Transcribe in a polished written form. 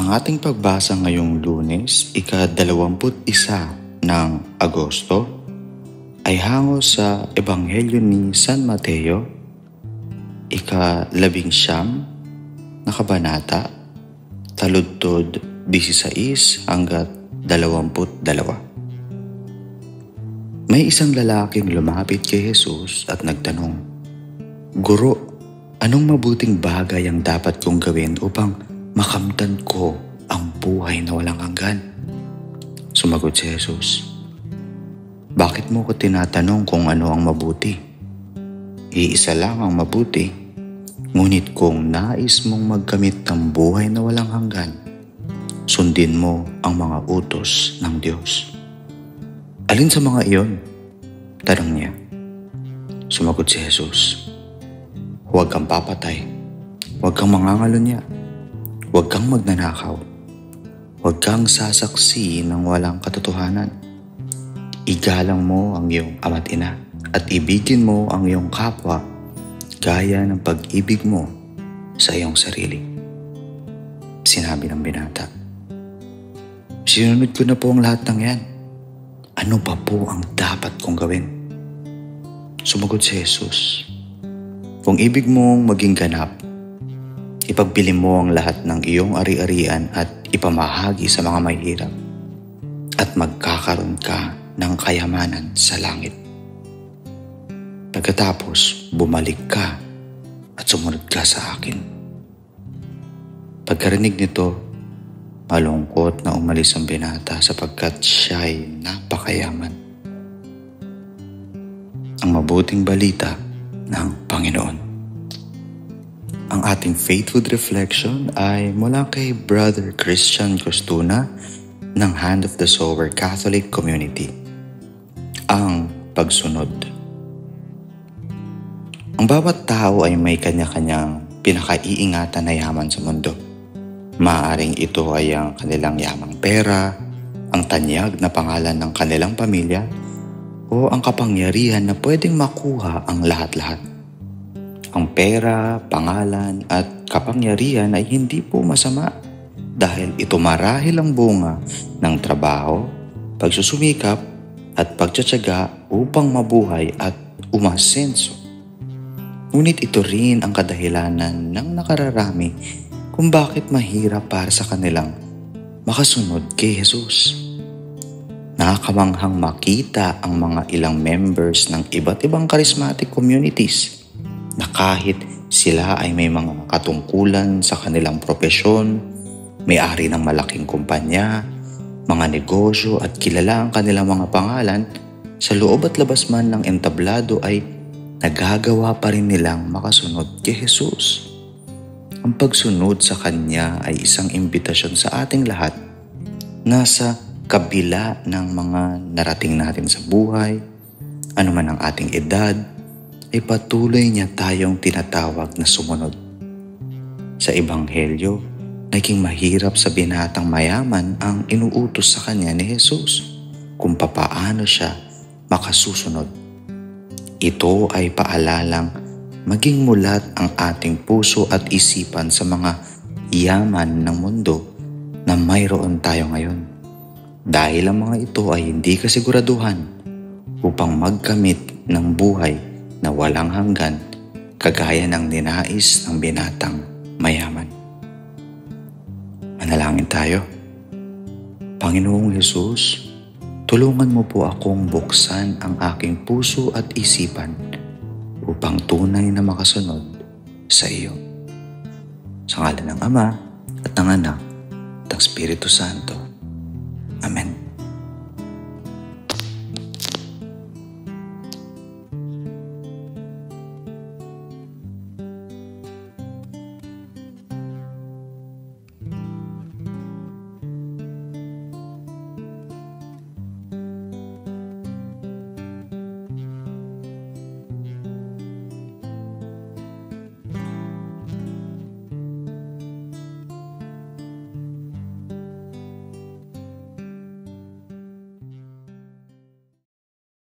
Ang ating pagbasa ngayong Lunes, ika-21 ng Agosto, ay hango sa Ebanghelyo ni San Mateo, ika-19 na kabanata, taludtod 16 hanggat 22. May isang lalaking lumapit kay Jesus at nagtanong, "Guro, anong mabuting bagay ang dapat kong gawin upang makamtan ko ang buhay na walang hanggan?" Sumagot si Jesus, "Bakit mo ko tinatanong kung ano ang mabuti? Iisa lang ang mabuti, ngunit kung nais mong magkamit ng buhay na walang hanggan, sundin mo ang mga utos ng Diyos." "Alin sa mga iyon?" tanong niya. Sumagot si Jesus, "Huwag kang papatay, huwag kang mangangalunya, huwag kang magnanakaw, huwag kang sasaksi ng walang katotohanan. Igalang mo ang iyong ama't ina at ibigin mo ang iyong kapwa gaya ng pag-ibig mo sa iyong sarili." Sinabi ng binata, "Sinunod ko na po ang lahat ng yan. Ano pa po ang dapat kong gawin?" Sumagot si Jesus, "Kung ibig mong maging ganap, ipagbili mo ang lahat ng iyong ari-arian at ipamahagi sa mga mahihirap, at magkakaroon ka ng kayamanan sa langit. Pagkatapos, bumalik ka at sumunod ka sa akin." Pagkarinig nito, malungkot na umalis ang binata sapagkat siya'y napakayaman. Ang mabuting balita ng Panginoon. Ang ating faith food reflection ay mula kay Brother Christian Costuna ng Hand of the Sower Catholic Community. Ang pagsunod. Ang bawat tao ay may kanya-kanyang pinakaiingatan na yaman sa mundo. Maaaring ito ay ang kanilang yamang pera, ang tanyag na pangalan ng kanilang pamilya, o ang kapangyarihan na pwedeng makuha ang lahat-lahat. Ang pera, pangalan at kapangyarihan ay hindi po masama dahil ito marahil ang bunga ng trabaho, pagsusumikap at pagtsatsaga upang mabuhay at umasenso. Ngunit ito rin ang kadahilanan ng nakararami kung bakit mahirap para sa kanilang makasunod kay Jesus. Nakakamanghang makita ang mga ilang members ng iba't ibang charismatic communities na kahit sila ay may mga katungkulan sa kanilang propesyon, may-ari ng malaking kumpanya, mga negosyo at kilala ang kanilang mga pangalan, sa loob at labas man ng entablado ay nagagawa pa rin nilang makasunod kay Jesus. Ang pagsunod sa Kanya ay isang imbitasyon sa ating lahat na sa kabila ng mga narating natin sa buhay, anuman ang ating edad, ay patuloy niya tayong tinatawag na sumunod. Sa Ebanghelyo, naging mahirap sa binatang mayaman ang inuutos sa kanya ni Jesus kung papaano siya makasusunod. Ito ay paalalang maging mulat ang ating puso at isipan sa mga yaman ng mundo na mayroon tayo ngayon. Dahil ang mga ito ay hindi kasiguraduhan upang magkamit ng buhay na walang hanggan kagaya ng ninais ng binatang mayaman. Manalangin tayo. Panginoong Jesus, tulungan mo po akong buksan ang aking puso at isipan upang tunay na makasunod sa iyo. Sa ngalan ng Ama at ng Anak at ng Espiritu Santo.